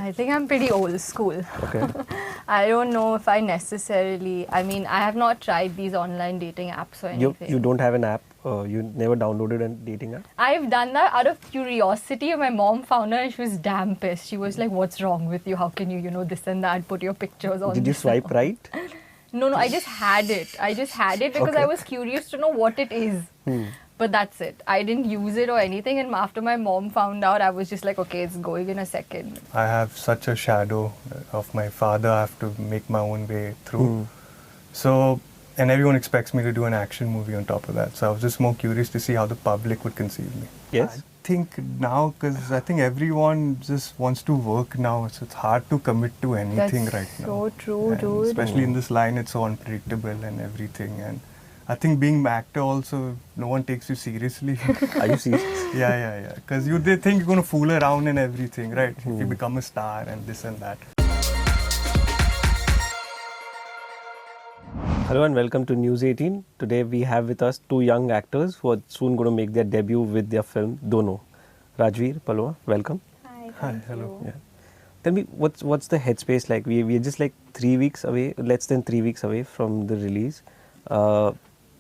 I think I'm pretty old school. Okay. I don't know if I necessarily, I mean, I have not tried these online dating apps or anything. You don't have an app? You never downloaded a dating app? I've done that out of curiosity. My mom found her and she was damn pissed. She was like, what's wrong with you? How can you, this and that, put your pictures on Did you this swipe and right? No, I just had it. Because Okay. I was curious to know what it is. But that's it. I didn't use it or anything. And after my mom found out, I was just like, okay, it's going in a second. I have such a shadow of my father. I have to make my own way through. So, and everyone expects me to do an action movie on top of that. So I was just more curious to see how the public would conceive me. Yes. I think now, because I think everyone just wants to work now. So it's hard to commit to anything right now. So true, And dude. especially in this line, it's so unpredictable and everything. And I think being an actor also, no one takes you seriously. Are you serious? Yeah. Because they think you're going to fool around and everything, right? If you become a star and this and that. Hello and welcome to News 18. Today we have with us two young actors who are soon going to make their debut with their film Dono. Rajveer, Paloma, welcome. Hi, hello. Yeah. Tell me, what's the headspace like? We're just like 3 weeks away, less than 3 weeks away from the release.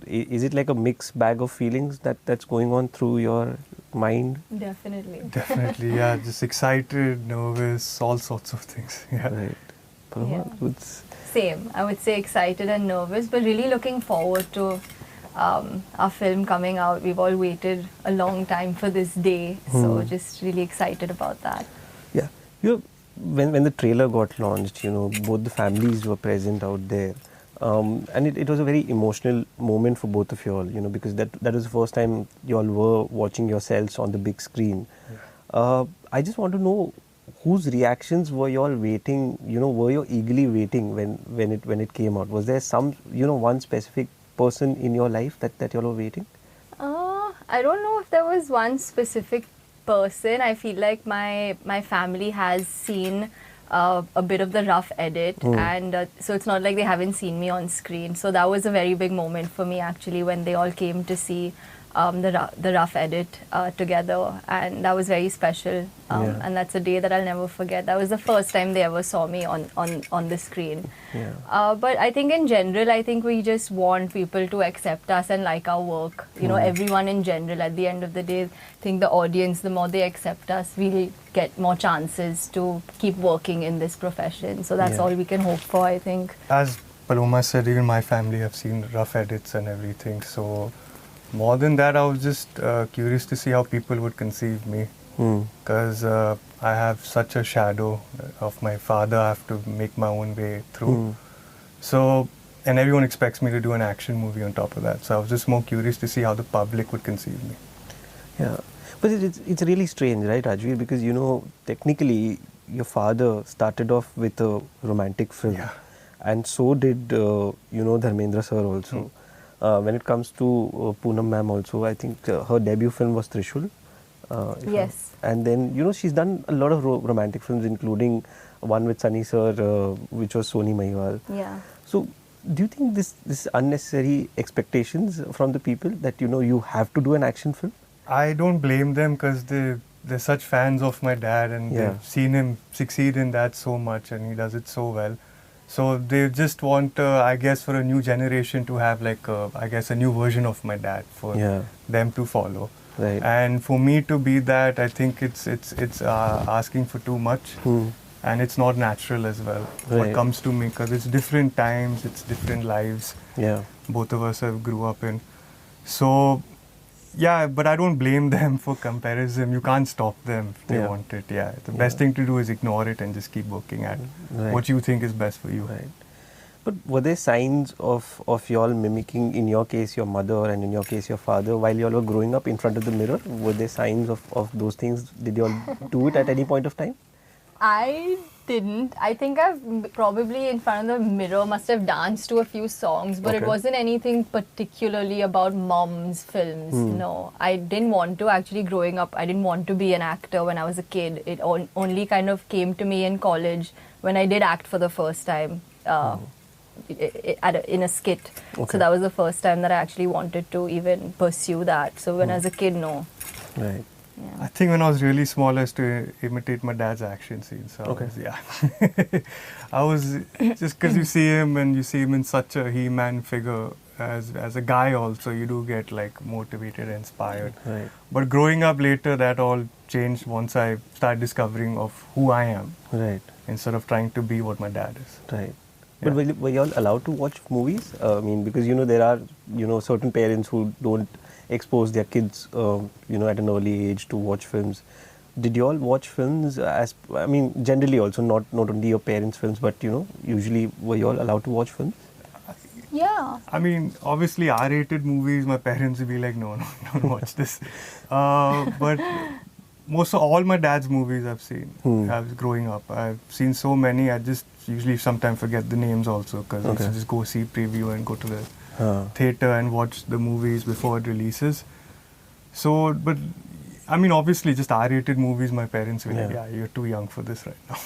Is it like a mixed bag of feelings that's going on through your mind? Definitely. Definitely, yeah. Just excited, nervous, all sorts of things. Yeah. Right. Paloma, Yeah. Same. I would say excited and nervous, but really looking forward to our film coming out. We've all waited a long time for this day, so just really excited about that. Yeah. When the trailer got launched, both the families were present out there. And it was a very emotional moment for both of you all, because that was the first time you all were watching yourselves on the big screen. Yeah. I just want to know whose reactions were you all waiting, were you eagerly waiting when it came out? Was there some, one specific person in your life that you all were waiting? I don't know if there was one specific person. I feel like my family has seen a bit of the rough edit, and so it's not like they haven't seen me on screen. So that was a very big moment for me actually when they all came to see the rough edit together, and that was very special. And that's a day that I'll never forget. That was the first time they ever saw me on the screen. Yeah. But I think in general, I think we just want people to accept us and like our work. Everyone in general. At the end of the day, I think the audience, the more they accept us, we'll get more chances to keep working in this profession. So that's all we can hope for, I think. As Paloma said, even my family have seen rough edits and everything. So more than that, I was just curious to see how people would conceive me. Because I have such a shadow of my father. I have to make my own way through. So, and everyone expects me to do an action movie on top of that. So I was just more curious to see how the public would conceive me. Yeah. But it's really strange, right, Rajveer? Because, technically, your father started off with a romantic film. Yeah. And so did, Dharmendra sir also. When it comes to Poonam ma'am also, I think her debut film was Trishul. Yes. And then, she's done a lot of romantic films, including one with Sunny sir, which was Soni Mahiwal. Yeah. So, do you think this unnecessary expectations from the people that, you have to do an action film? I don't blame them because they're such fans of my dad and they've seen him succeed in that so much and he does it so well. So they just want, I guess, for a new generation to have like, a new version of my dad for them to follow. Right. And for me to be that, I think it's asking for too much. And it's not natural as well. What comes to me, because it's different times, it's different lives. Yeah. Both of us have grew up in. So, yeah, but I don't blame them for comparison. You can't stop them if they want it. Yeah, the best thing to do is ignore it and just keep working at what you think is best for you. Right. But were there signs of y'all mimicking, in your case, your mother, and in your case, your father, while y'all were growing up in front of the mirror? Were there signs of those things? Did y'all do it at any point of time? I didn't. I think I've probably in front of the mirror must have danced to a few songs, but it wasn't anything particularly about mom's films. No, I didn't want to. Actually, growing up, I didn't want to be an actor when I was a kid. It only kind of came to me in college when I did act for the first time in a skit. So that was the first time that I actually wanted to even pursue that. So when I was a kid, no. Right. Yeah. I think when I was really small, I used to imitate my dad's action scenes. So Okay. I was just because you see him and you see him in such a He-Man figure as a guy also, you do get like motivated and inspired. Right. But growing up later, that all changed once I started discovering of who I am Right. instead of trying to be what my dad is. Right. Yeah. But were you all allowed to watch movies? I mean, because there are certain parents who don't expose their kids at an early age to watch films. Did you all watch films? Generally also not only your parents' films, but usually were you all allowed to watch films? Yeah. I mean, obviously R-rated movies, my parents would be like, no, don't watch this. But most of all my dad's movies I've seen growing up. I've seen so many, I just usually sometimes forget the names also because I used to just go see preview and go to the theatre and watch the movies before it releases. So, but I mean, obviously, just R-rated movies, my parents were like, yeah, you're too young for this right now.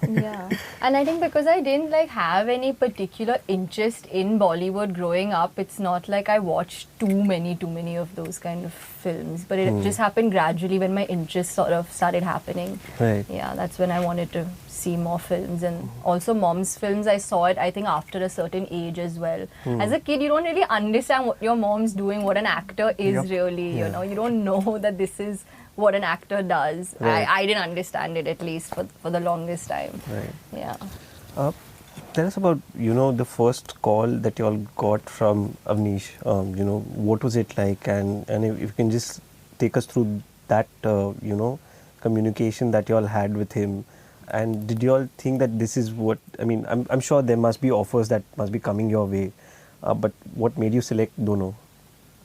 Yeah. And I think because I didn't have any particular interest in Bollywood growing up, it's not like I watched too many of those kind of films. But it just happened gradually when my interest sort of started happening. Right. Yeah, that's when I wanted to see more films. And also mom's films, I saw it, I think, after a certain age as well. As a kid, you don't really understand what your mom's doing, what an actor is really, you know. You don't know that this is what an actor does. Right. I didn't understand it, at least for the longest time. Right. Yeah. Tell us about the first call that you all got from Avnish. What was it like, and if you can just take us through that communication that you all had with him, and did you all think that this is what I'm sure there must be offers that must be coming your way, but what made you select Dono?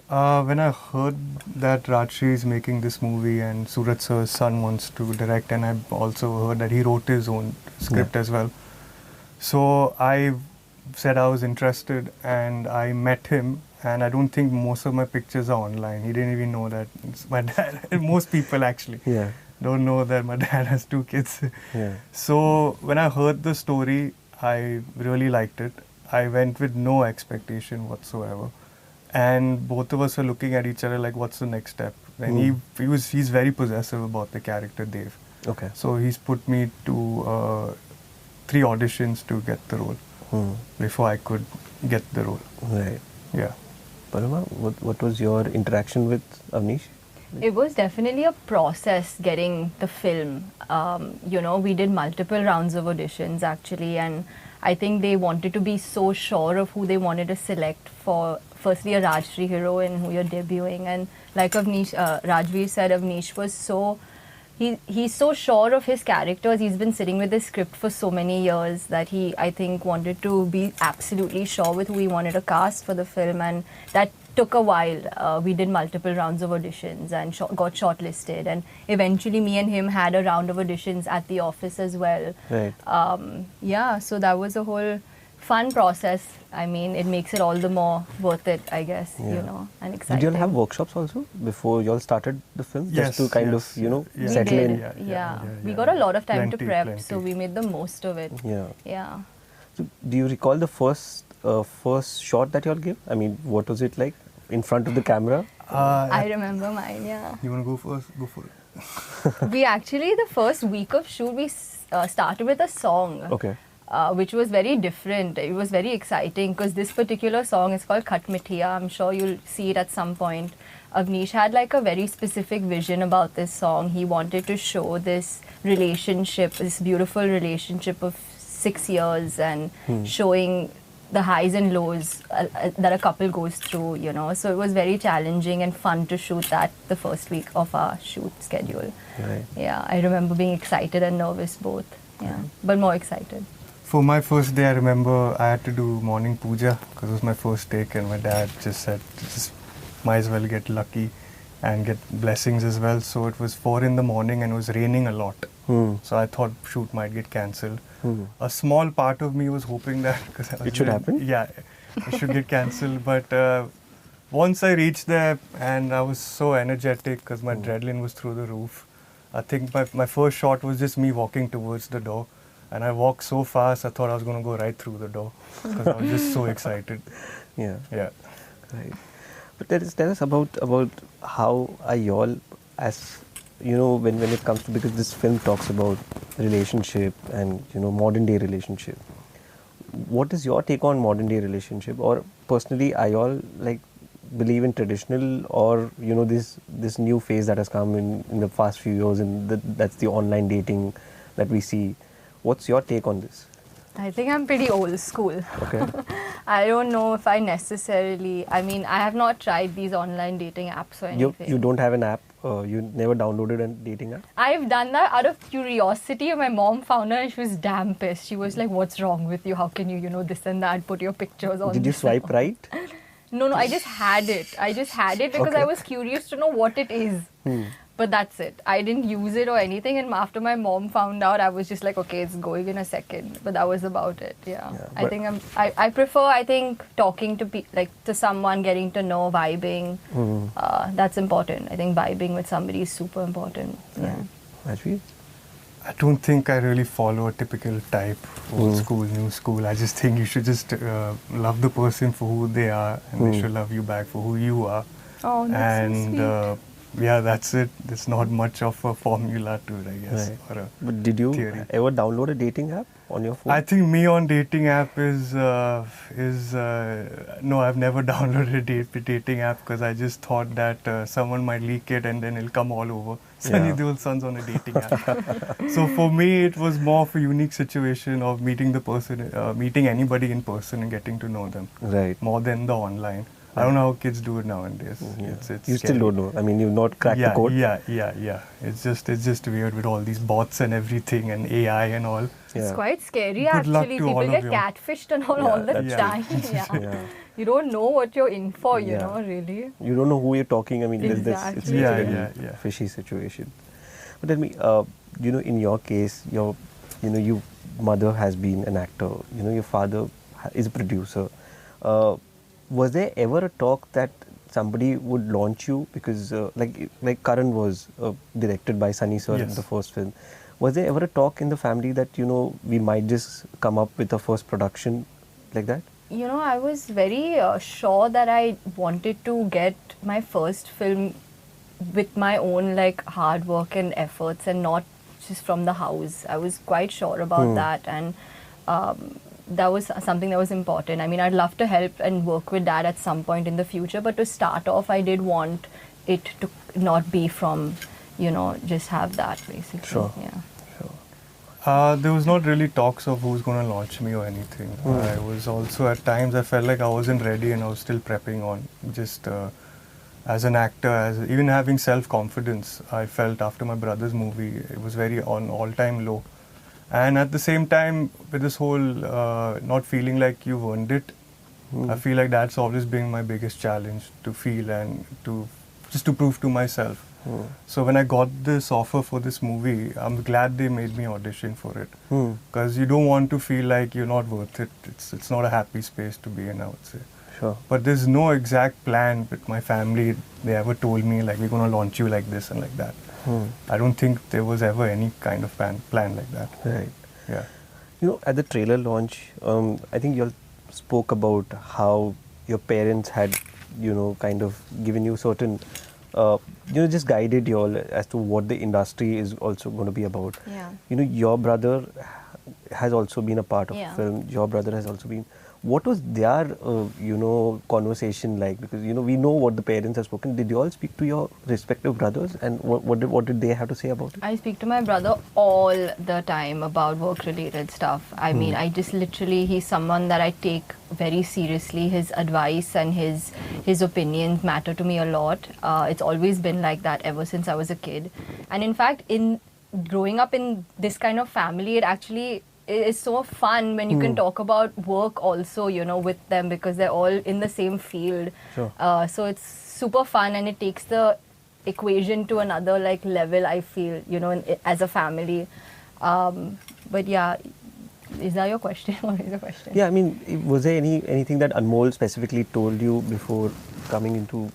When I heard that Rajveer is making this movie and Surat sir's son wants to direct, and I've also heard that he wrote his own script as well. So I said I was interested and I met him, and I don't think most of my pictures are online. He didn't even know that it's my dad. Most people actually don't know that my dad has 2 kids. So when I heard the story, I really liked it. I went with no expectation whatsoever. And both of us were looking at each other like, what's the next step? And he's very possessive about the character Dev. Okay. So he's put me to 3 auditions to get the role before I could get the role. Right. Yeah. Paloma, what was your interaction with Avnish? It was definitely a process getting the film. We did multiple rounds of auditions actually, and I think they wanted to be so sure of who they wanted to select for, firstly, a Rajshri hero and who you're debuting. And like Rajveer said, Avnish was he's so sure of his characters. He's been sitting with his script for so many years that he, I think, wanted to be absolutely sure with who he wanted to cast for the film, and that took a while. We did multiple rounds of auditions and got shortlisted, and eventually me and him had a round of auditions at the office as well. Right. So that was a whole fun process. I mean, it makes it all the more worth it, I guess, and exciting. Did you all have workshops also before you all started the film? Yes, just to kind of, settle in? We got a lot of time to prep, plenty. so we made the most of it. Yeah. So do you recall the first shot that you all gave? I mean, what was it like in front of the camera? I remember mine, yeah. You want to go first? Go for it. We actually, the first week of shoot, we started with a song. Okay. Which was very different. It was very exciting because this particular song is called Khat Mithiya. I'm sure you'll see it at some point. Avnish had like a very specific vision about this song. He wanted to show this relationship, this beautiful relationship of 6 years, and showing the highs and lows that a couple goes through, So it was very challenging and fun to shoot that the first week of our shoot schedule. Right. Yeah, I remember being excited and nervous both. Yeah, but more excited. For my first day, I remember I had to do morning puja because it was my first take, and my dad just said, just might as well get lucky and get blessings as well. So it was 4 in the morning and it was raining a lot. So I thought shoot might get cancelled. A small part of me was hoping that because it should happen. Yeah, it should get cancelled. But once I reached there, and I was so energetic because my adrenaline was through the roof. I think my first shot was just me walking towards the door. And I walked so fast, I thought I was going to go right through the door because I was just so excited. Yeah. Right. But tell us about how are y'all as when it comes to, because this film talks about relationship and modern day relationship. What is your take on modern day relationship? Or personally, are you all like believe in traditional, or this new phase that has come in the past few years, and that's the online dating that we see? What's your take on this? I think I'm pretty old school. Okay. I don't know if I necessarily, I mean, I have not tried these online dating apps or anything. You don't have an app? You never downloaded a dating app? I've done that out of curiosity. My mom found her and she was damn pissed. She was like, what's wrong with you? How can you, this and that, put your pictures on? Did you swipe right? No, I just had it. Because Okay. I was curious to know what it is. But that's it. I didn't use it or anything. And after my mom found out, I was just like, okay, it's going in a second. But that was about it. Yeah. I think I prefer, talking to to someone, getting to know, vibing. That's important. I think vibing with somebody is super important. Yeah. Rajveer? I don't think I really follow a typical type, old school, new school. I just think you should just love the person for who they are, and they should love you back for who you are. Oh, that's so sweet. Yeah, that's it. There's not much of a formula to it, I guess. Right. Or a But did you theory. ever download a dating app on your phone? I think me on dating app is no, I've never downloaded a dating app because I just thought that someone might leak it and then it'll come all over. Sunny Deol Son's on a dating app. So for me, it was more of a unique situation of meeting the person, meeting anybody in person and getting to know them. Right. More than the online. I don't know how kids do it nowadays. Yeah. It's You scary. still don't know. I mean, you've not cracked the code. Yeah. It's just weird with all these bots and everything and AI and all. It's Yeah. quite scary Good luck actually. to People all of get you. catfished and all the that's time. Yeah. You don't know what you're in for, you Yeah. know, really. You don't know who you're talking. I mean, it's Exactly. Yeah, a very yeah. fishy situation. But tell me, in your case, your mother has been an actor. Your father is a producer. Was there ever a talk that somebody would launch you? Because like Karan was directed by Sunny sir in Yes. the first film. Was there ever a talk in the family that we might just come up with a first production like that? I was very sure that I wanted to get my first film with my own hard work and efforts and not just from the house. I was quite sure about that, and that was something that was important. I mean, I'd love to help and work with Dad at some point in the future, but to start off, I did want it to not be from, just have that basically. Sure. Yeah. There was not really talks of who's going to launch me or anything. I was also at times I felt like I wasn't ready and I was still prepping on just as an actor, even having self-confidence. I felt after my brother's movie, it was very on all-time low. And at the same time, with this whole not feeling like you've earned it, I feel like that's always been my biggest challenge, to feel and to prove to myself. So when I got this offer for this movie, I'm glad they made me audition for it. Because you don't want to feel like you're not worth it. It's not a happy space to be in, I would say. Sure. But there's no exact plan with my family. They ever told me like, we're going to launch you like this and like that. I don't think there was ever any kind of plan like that. Right. Yeah. At the trailer launch, I think you all spoke about how your parents had, kind of given you certain, just guided you all as to what the industry is also going to be about. Yeah. Your brother has also been a part of Yeah. the film. Your brother has also been. What was their, conversation like? Because, we know what the parents have spoken. Did you all speak to your respective brothers? And what did they have to say about it? I speak to my brother all the time about work-related stuff. I mean, I just literally, he's someone that I take very seriously. His advice and his opinions matter to me a lot. It's always been like that ever since I was a kid. And in fact, in growing up in this kind of family, it actually is so fun when you can talk about work also, with them, because they're all in the same field. Sure. So it's super fun, and it takes the equation to another level, I feel, as a family. But yeah, is that your question? What is the question? Yeah, I mean, was there anything that Anmol specifically told you before coming into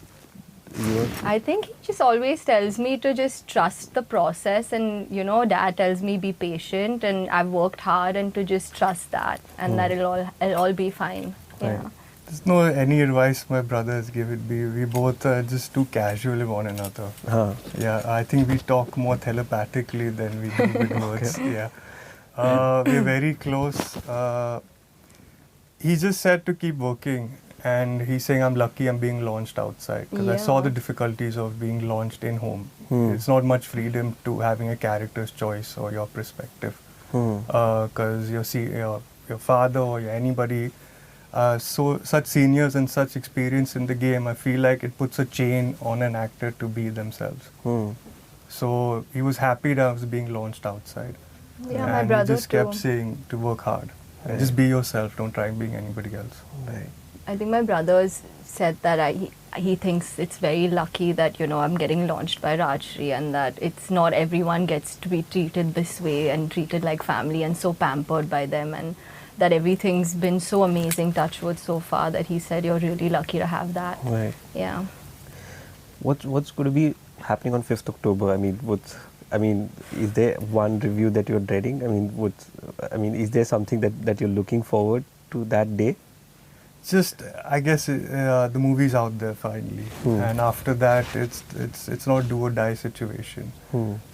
your... I think he just always tells me to just trust the process, and Dad tells me be patient, and I've worked hard, and to just trust that, and that it'll all be fine. Yeah. Right. There's no any advice my brother has given me. We both are just too casual with one another. Huh. Yeah, I think we talk more telepathically than we do with words. Yeah, we're very close. He just said to keep working, and he's saying I'm lucky I'm being launched outside because I saw Yeah. the difficulties of being launched in home. Hmm. It's not much freedom to having a character's choice or your perspective because your father or anybody. So such seniors and such experience in the game, I feel like it puts a chain on an actor to be themselves. Hmm. So he was happy that I was being launched outside. Yeah, and my brother he just kept too. saying to work hard. And Right. just be yourself, don't try being anybody else. Right. I think my brother's said that he thinks it's very lucky that, you know, I'm getting launched by Rajshri and that it's not everyone gets to be treated this way and treated like family and so pampered by them, and that everything's been so amazing, touch wood, so far, that he said you're really lucky to have that. Right. Yeah. What's going to be happening on 5th October? I mean, is there one review that you're dreading? I mean, is there something that you're looking forward to that day? Just, I guess the movie's out there finally, and after that, it's not do or die situation.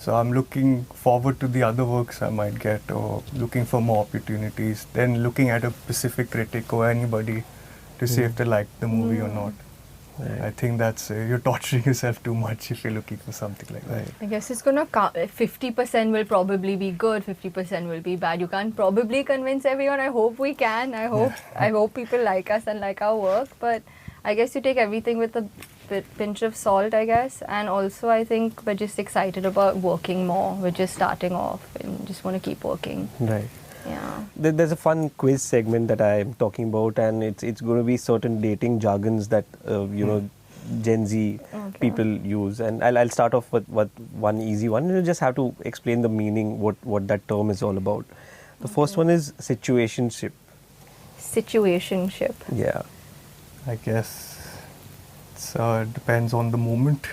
So I'm looking forward to the other works I might get, or looking for more opportunities. Then looking at a specific critic or anybody to see if they like the movie or not. Right. I think that's you're torturing yourself too much if you're looking for something like that. Right. I guess it's gonna 50% will probably be good, 50% will be bad. You can't probably convince everyone. I hope we can. I hope people like us and like our work. But I guess you take everything with a pinch of salt, I guess. And also, I think we're just excited about working more. We're just starting off and just want to keep working. Right. Yeah. There's a fun quiz segment that I'm talking about, and it's going to be certain dating jargons that Gen Z people use. And I'll start off with one easy one. You just have to explain the meaning, what that term is all about. The first one is situationship. Situationship. Yeah. I guess it depends on the moment.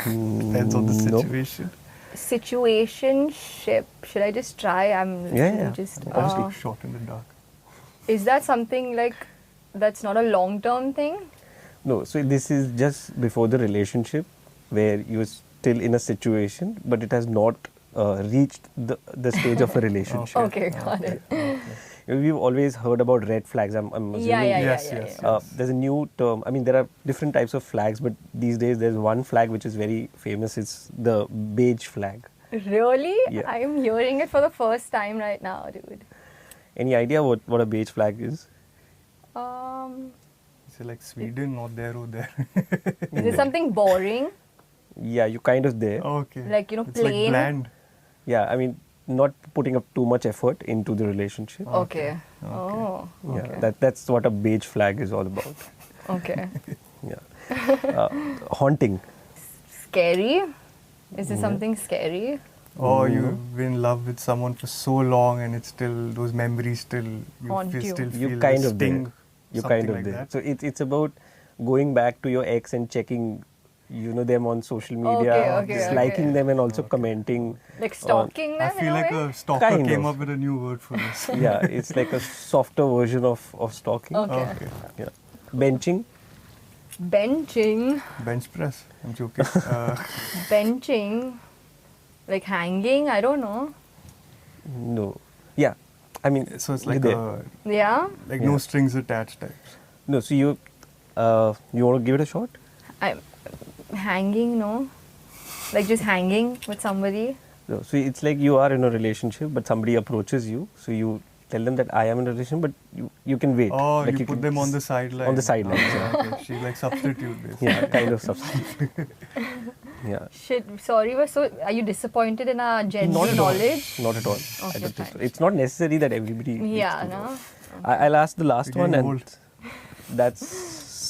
Depends on the No. situation. Situationship. Should I just try? I'm Yeah. just. Obviously, shot in the dark. Is that something like that's not a long-term thing? No, so this is just before the relationship where you're still in a situation, but it has not reached the stage of a relationship. Okay, got it. We've always heard about red flags. I'm assuming. Yes. There's a new term. I mean, there are different types of flags, but these days there's one flag which is very famous. It's the beige flag. Really? Yeah. I am hearing it for the first time right now, dude. Any idea what a beige flag is? Is it like Sweden, not there or there? Is it something boring? Yeah, you're kind of there. Okay. Like, you know, it's plain? like bland. Yeah, I mean, not putting up too much effort into the relationship. Okay. Oh. Yeah, Okay. that's what a beige flag is all about. Okay. Yeah. Haunting. Scary? Is it something scary? Or you've been in love with someone for so long and it's still, those memories still, Haunt you. still feel You're kind the of sting. there. You're something kind of like there. that. So it's about going back to your ex and checking, them on social media, Okay, liking okay. them and also commenting. Like stalking I them in feel a like way? a stalker Kind came of. up with a new word for this. Yeah, it's like a softer version of stalking. Okay. Okay. Yeah. Benching. Benching. Bench press. I'm joking. Benching. Like hanging? I don't know. No. Yeah. I mean, so it's you're like there. Yeah? like Yeah. no strings attached types. No, so you want to give it a shot? I'm hanging, no? Like just hanging with somebody? No, so it's like you are in a relationship, but somebody approaches you, so you tell them that I am in a relationship, but you can wait. Oh, Like you put can them on the s- sideline. On the sidelines, yeah. Okay. She like substitute basically. Yeah, kind of substitute. Yeah. Shit, sorry, are you disappointed in our Gen Not Z at all. knowledge? Not at all. Okay, I don't think so. fine. It's not necessary that everybody. needs Yeah, to know. no? I'll ask the last You're one, getting and old. that's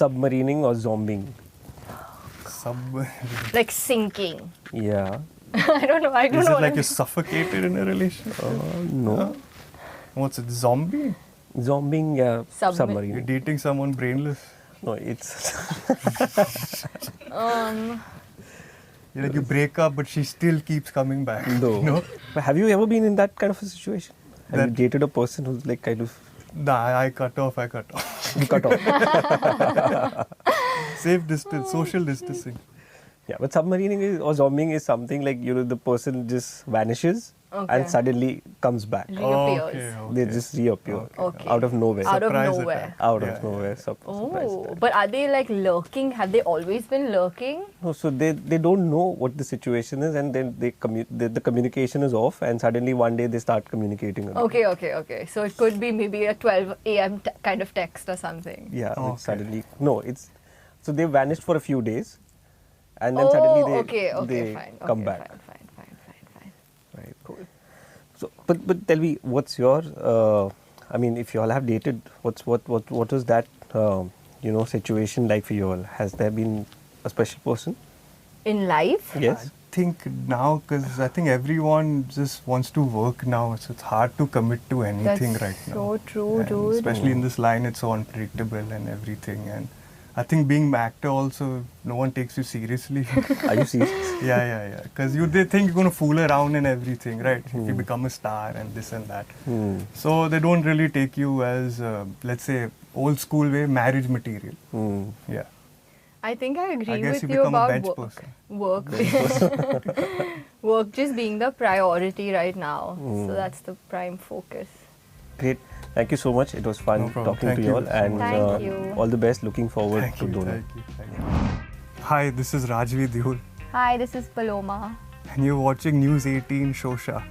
submarining or zombing. Like sinking. Yeah. I don't know. Is it what like it you're suffocated in a relationship? No. What's it? Zombie? Zombing, yeah. You're You're Submarine. dating someone brainless. No, it's. You break up, but she still keeps coming back. No. No? But have you ever been in that kind of a situation? Have you That- dated a person who's like kind of. Nah, I cut off. be cut off. Safe distance, social distancing. Yeah, but submarining or zombieing is something like, the person just vanishes and suddenly comes back. Reappears. They just reappear Okay. out of nowhere. Out of Surprise nowhere. attack. Out Yeah, of nowhere. Surprise Oh, attack. but are they like lurking? Have they always been lurking? No, so they don't know what the situation is, and then the communication is off, and suddenly one day they start communicating again. Okay. So it could be maybe a 12 a.m. Kind of text or something. Yeah, Okay. suddenly. No, it's so they vanished for a few days, and then suddenly they fine. come Okay, back. Fine. Right. Cool. So, but tell me, what's your? I mean, if you all have dated, what was that situation like for you all? Has there been a special person? In life? Yes. I think now, because I think everyone just wants to work now, so it's hard to commit to anything That's right now. so true, And dude. especially in this line, it's so unpredictable and everything. And I think being an actor also, no one takes you seriously. Are you serious? Yeah. Because they think you're going to fool around and everything, right? If you become a star and this and that. So they don't really take you as, let's say, old school way marriage material. Yeah. I think I agree I guess with you you become a about bench work. person. Work just being the priority right now. So that's the prime focus. Great. Thank you so much. It was fun No problem. talking Thank to you all, you so and much. Thank you. all the best. Looking forward Thank to you, Dono. thank you. Hi, this is Rajveer Deol, Hi, this is Paloma. and you're watching News 18 Showsha.